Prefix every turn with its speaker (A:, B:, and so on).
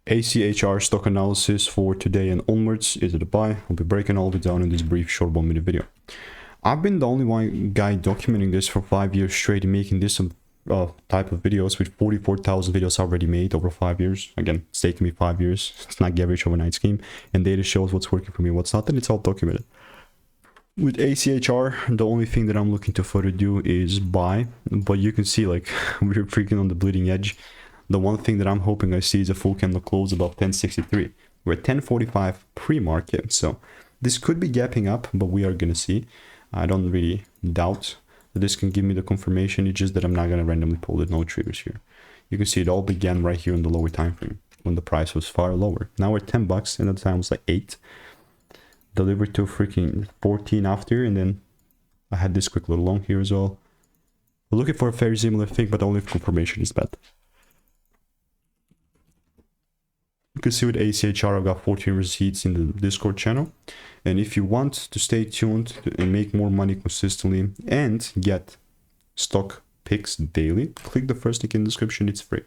A: ACHR stock analysis for today and onwards. Is it a buy? I'll be breaking all of it down in this brief short 1 minute video. I've been the only one guy documenting this for 5 years straight and making this type of videos with 44,000 videos already made over 5 years. Again, it's taken me 5 years. It's not the average overnight scheme, and data shows what's working for me, what's not, and it's all documented. With ACHR, the only thing that I'm looking to further do is buy, but you can see like we're freaking on the bleeding edge. The one thing that I'm hoping I see is a full candle close above 1063. We're at 1045 pre-market, so this could be gapping up, but we are gonna see. I don't really doubt that this can give me the confirmation. It's just that I'm not gonna randomly pull it, no triggers here. You can see it all began right here in the lower time frame when the price was far lower. Now we're at 10 bucks, and at the time it was like 8. Delivered to freaking 14 after, and then I had this quick little long here as well. We're looking for a very similar thing, but only if confirmation is bad. You can see with ACHR, I've got 14 receipts in the Discord channel. And if you want to stay tuned and make more money consistently and get stock picks daily, click the first link in the description, it's free.